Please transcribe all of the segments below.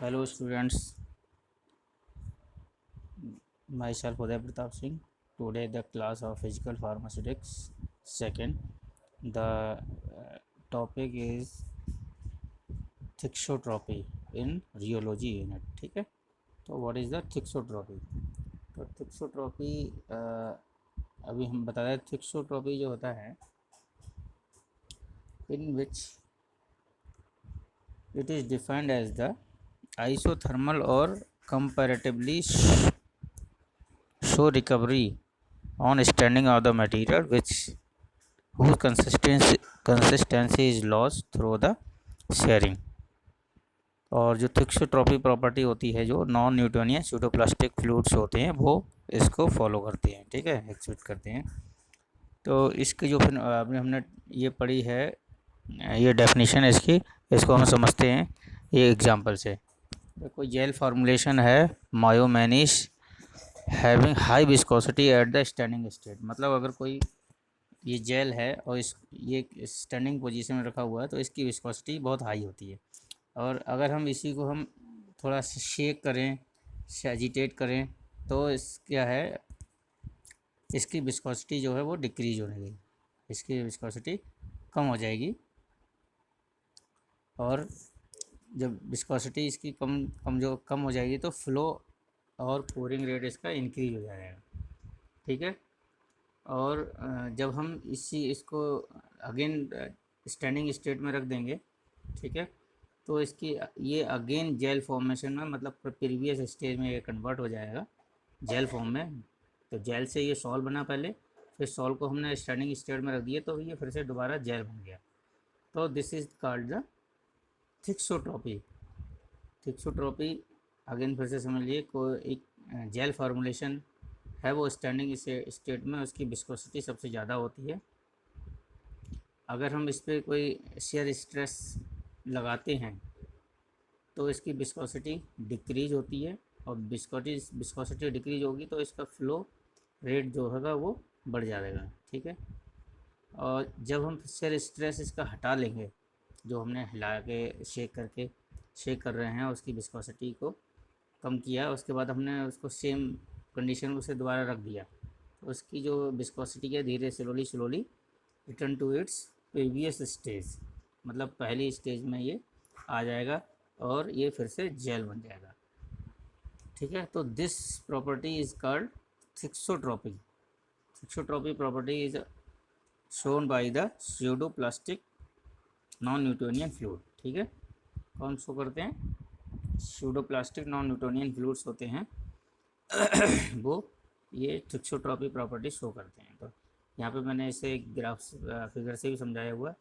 Hello students, myself Uday Pratap Singh. Today the class of physical pharmaceutics second. The topic is thixotropy in rheology unit. ठीक है, तो what is the thixotropy? तो thixotropy अभी हम बता रहे हैं thixotropy जो होता है in which it is defined as the isothermal or comparatively show recovery on standing of the material which whose consistency is lost through the sharing. और जो थिक्सोट्रॉपी प्रॉपर्टी होती है जो नॉन न्यूटोनियन स्यूडोप्लास्टिक फ्लूइड्स होते हैं वो इसको follow करते हैं, ठीक है, एक्सिबिट करते हैं। तो इसकी जो फिर अभी हमने ये पढ़ी है, ये डेफिनेशन इसकी, इसको हम समझते हैं ये एग्जांपल से। कोई जेल फार्मूलेशन है mayonnaise having high viscosity at the standing state, मतलब अगर कोई ये जेल है और ये स्टैंडिंग पोजीशन में रखा हुआ है तो इसकी विस्कोसिटी बहुत हाई होती है। और अगर हम इसी को हम थोड़ा शेक करें, एजिटेट करें तो क्या है, इसकी विस्कोसिटी जो है वो डिक्रीज होने लगी, इसकी विस्कोसिटी कम हो जाएगी। और जब विस्कोसिटी इसकी कम हो जाएगी तो फ्लो और पोरिंग रेट इसका इंक्रीज हो जाएगा, ठीक है। और जब हम इसको अगेन स्टैंडिंग स्टेट में रख देंगे, ठीक है, तो इसकी ये अगेन जेल फॉर्मेशन में, मतलब प्रीवियस स्टेज में ये कन्वर्ट हो जाएगा जेल फॉर्म में। तो जेल से ये सॉल बना पहले, फिर सॉल को हमने स्टैंडिंग स्टेट में रख दिया तो ये फिर से दोबारा जेल बन गया। तो this is called the thixotropy. Thixotropy again फिर से समझ लिए, कोई एक जेल फार्मूलेशन है वो स्टैंडिंग स्टेट में, उसकी विस्कोसिटी सबसे ज़्यादा होती है। अगर हम इस पर कोई शेयर स्ट्रेस लगाते हैं तो इसकी विस्कोसिटी डिक्रीज होती है, और विस्कोसिटी डिक्रीज होगी तो इसका फ्लो रेट जो होगा वो बढ़ जाएगा, ठीक है। और जब हम शेयर स्ट्रेस इसका हटा लेंगे, जो हमने हिला के शेक कर रहे हैं, उसकी विस्कोसिटी को कम किया, उसके बाद हमने उसको सेम कंडीशन में उसे दोबारा रख दिया, तो उसकी जो विस्कोसिटी है धीरे slowly return to its previous stage, मतलब पहली स्टेज में ये आ जाएगा और ये फिर से जेल बन जाएगा, ठीक है। तो this property is called thixotropy. Thixotropy property is shown by the pseudoplastic non Newtonian fluid, ठीक है। कौन शो करते हैं? स्यूडोप्लास्टिक नॉन न्यूटोनियन फ्लूइड्स होते हैं वो ये थिक्सोट्रॉपी प्रॉपर्टी शो करते हैं। तो यहाँ पे मैंने इसे ग्राफ फिगर से भी समझाया हुआ।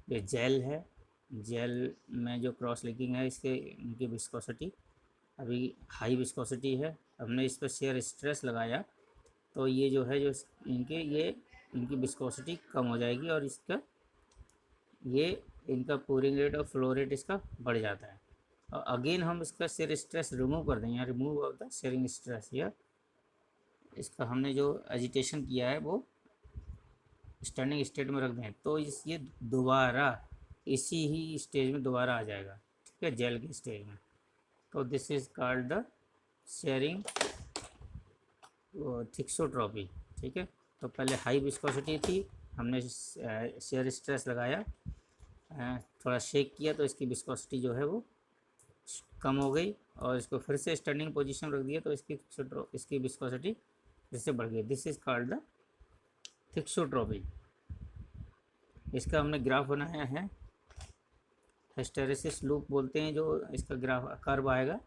ये जेल है, जेल में जो क्रॉस लिंकिंग है इसके इनकी विस्कोसिटी अभी हाई विस्कोसिटी है, हमने इस पर शेयर स्ट्रेस लगाया तो ये जो है जो इनकी विस्कोसिटी कम हो जाएगी और ये इनका पूरिंग रेट और फ्लो रेट इसका बढ़ जाता है। और अगेन हम इसका शेयर स्ट्रेस रिमूव कर देंगे, remove of the sharing stress, या इसका हमने जो एजिटेशन किया है वो स्टैंडिंग स्टेट में रख दें तो ये दोबारा इसी ही स्टेज में दोबारा आ जाएगा, ठीक है, जेल के स्टेज में। तो this is called the sharing thixotropy, ठीक है। तो पहले हाई विस्कोसिटी थी, हमने शेयर स्ट्रेस लगाया, थोड़ा शेक किया तो इसकी विस्कोसिटी जो है वो कम हो गई, और इसको फिर से स्टैंडिंग पोजीशन रख दिया तो इसकी विस्कोसिटी फिर से बढ़ गई। This is called the thixotropy. इसका हमने ग्राफ बनाया है, हिस्टेरेसिस लूप बोलते हैं जो इसका ग्राफ कर्व आएगा,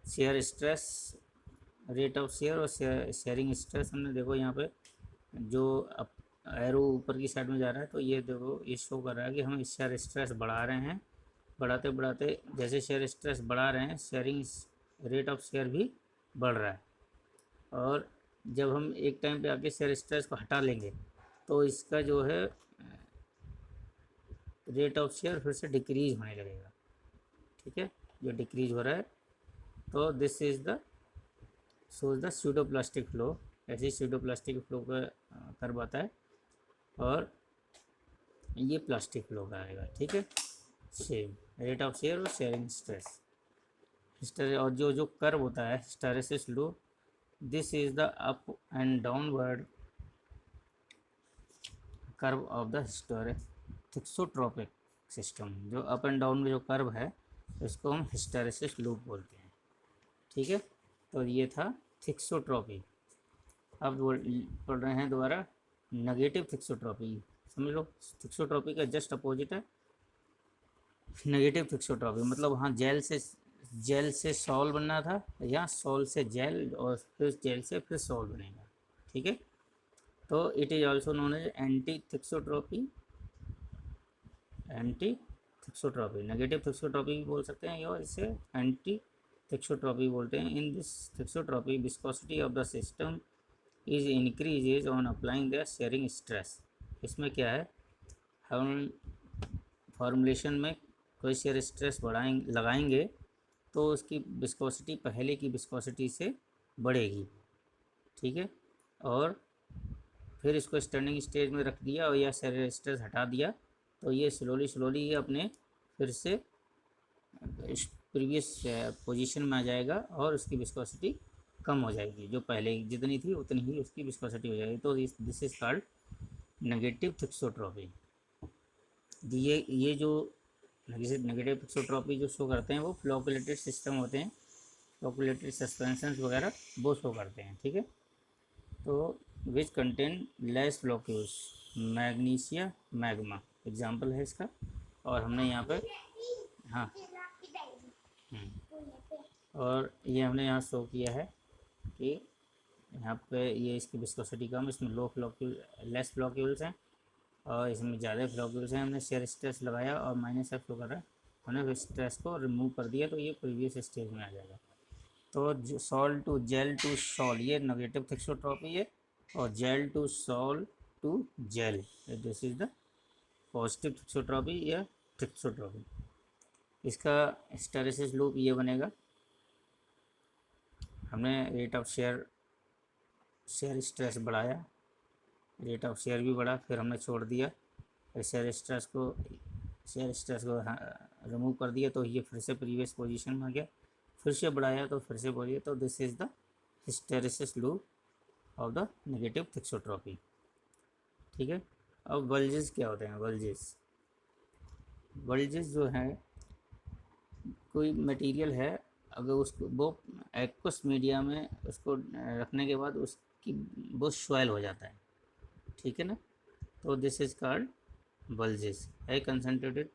shear stress, rate of share और शेयरिंग स्ट्रेस। हमने देखो यहाँ पे जो एरो ऊपर की साइड में जा रहा है तो ये देखो ये शो कर रहा है कि हम शेयर स्ट्रेस बढ़ा रहे हैं, बढ़ाते बढ़ाते जैसे शेयर स्ट्रेस बढ़ा रहे हैं शेयरिंग रेट ऑफ शेयर भी बढ़ रहा है। और जब हम एक टाइम पे आके शेयर स्ट्रेस को हटा लेंगे तो इसका जो है रेट ऑफ शेयर फिर से डिक्रीज होने लगेगा, ठीक है, जो डिक्रीज हो रहा है। तो this is the shows the pseudoplastic flow, ऐसे स्यूडोप्लास्टिक फ्लो का कर्व आता है, और ये प्लास्टिक फ्लो का आएगा, ठीक है, सेम रेट ऑफ शेयर और शेयरिंग स्ट्रेस। और जो जो कर्व होता है hysteresis loop, this is the up and downward curve of the thixotropic system. जो अप एंड डाउन में जो कर्व है उसको हम हिस्टेरेसिस लूप बोलते हैं। ठीक है, तो ये था थिक्सोट्रॉपी। अब पढ़ रहे हैं दोबारा नेगेटिव थिक्सोट्रॉपी। समझ लो, थिक्सोट्रॉपी का जस्ट अपोजिट है नेगेटिव थिक्सोट्रॉपी। मतलब वहाँ जेल से सॉल बनना था, या सॉल से जेल, और फिर जेल से फिर सॉल बनेगा। ठीक है, तो it is also known as anti thixotropy. Anti thixotropy, negative thixotropy भी बोल सकते हैं, और इसे एंटी थिक्सोट्रॉपी बोलते हैं। In this thixotropy viscosity of the system is increases on applying the sharing stress. इसमें क्या है, हम फॉर्मुलेशन में कोई शेयर स्ट्रेस लगाएंगे तो उसकी विस्कोसिटी पहले की विस्कोसिटी से बढ़ेगी। ठीक है, और फिर इसको स्टैंडिंग स्टेज में रख दिया और या शेयर स्ट्रेस हटा दिया तो ये स्लोली ये अपने फिर से प्रीवियस पोजीशन में आ जाएगा और उसकी विस्कोसिटी कम हो जाएगी, जो पहले जितनी थी उतनी ही उसकी विस्कोसिटी हो जाएगी। तो this is called negative thixotropy. ये जो नेगेटिव थिक्सोट्रॉपी जो शो करते हैं वो फ्लोकुलेटेड सिस्टम होते हैं, फ्लोकुलेटेड सस्पेंशन वगैरह वो शो करते हैं। ठीक है, तो which contain less floccules, magnesia magma example है इसका। और हमने यहाँ पे हाँ और ये हमने यहाँ शो किया है कि यहाँ पे ये इसकी विस्कोसिटी कम, इसमें लेस फ्लोक्यूल्स हैं और इसमें ज़्यादा फ्लोक्यूल्स हैं। हमने शेयर स्ट्रेस लगाया और माइनस एफ फ्लो कर रहा है, हमने स्ट्रेस को रिमूव कर दिया तो ये प्रीवियस स्टेज में आ जाएगा। तो sol to gel to sol ये नेगेटिव थिक्सोट्रॉपी है, और gel to sol to gel this is the positive thixotropy या थिक्सोट्रॉपी। इसका हिस्टेरेसिस लूप ये बनेगा, हमने रेट ऑफ शेयर स्ट्रेस बढ़ाया, रेट ऑफ शेयर भी बढ़ा, फिर हमने छोड़ दिया, फिर शेयर स्ट्रेस को रिमूव कर दिया तो ये फिर से प्रीवियस पोजीशन में आ गया, फिर से बढ़ाया तो फिर से बढ़िया। तो this is the hysteresis loop of the negative thixotropy. ठीक है, अब बल्जेस क्या होते हैं। बल्जेस जो है, कोई मटेरियल है अगर उसको वो एक्वस मीडिया में उसको रखने के बाद उसकी वो स्वेल हो जाता है। ठीक है ना, तो this is called bulges. A concentrated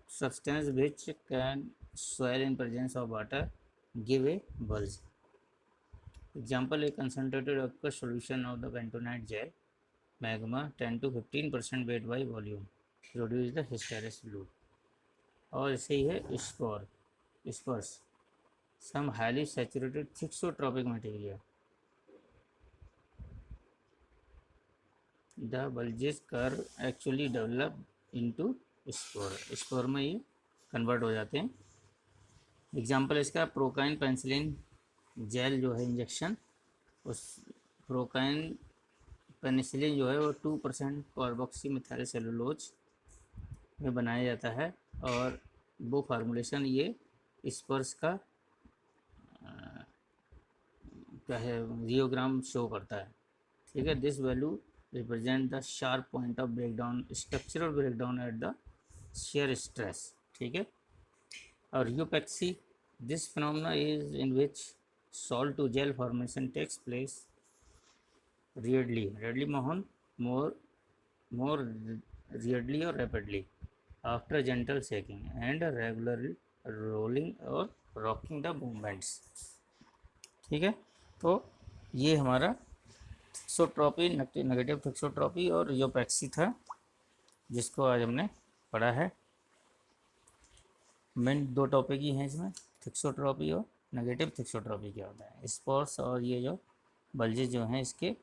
substance which can swell in presence of water give a bulge. Example, a concentrated aqueous solution of the bentonite gel magma 10 to 15% weight by volume produce the hysteresis loop. और ऐसे ही है स्पर्स some highly saturated thixotropic material. The bulges curve actually develop into spore में ये convert हो जाते हैं। Example इसका प्रोकाइन penicillin jail जो है इंजेक्शन, उस प्रोकाइन पेनिसिलिन जो है वो 2% कार्बोक्सी मिथाइल सेलुलोज में बनाया जाता है, और वो फार्मूलेशन ये स्पर्स का क्या है रियोग्राम शो करता है। ठीक है, this value represent the sharp point of breakdown, structural breakdown at the shear stress. ठीक है, और rheopexy, this phenomena is in which sol to gel formation takes place readily more readily और rapidly after gentle shaking and regular rolling और rocking the movements. ठीक है, तो ये हमारा थिक्सोट्रॉपी, नेगेटिव थिक्सोट्रॉपी और यूपैक्सी था, जिसको आज हमने पढ़ा है। मेन दो टॉपिक ही हैं इसमें, थिक्सोट्रॉपी और नेगेटिव थिक्सोट्रॉपी क्या होता है, स्पोर्स और ये जो बल्जेस जो हैं इसके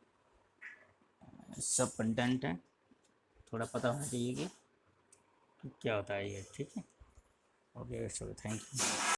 सब कंटेंट हैं, थोड़ा पता होना चाहिए कि क्या होता है ये। ठीक है, ओके, थैंक यू।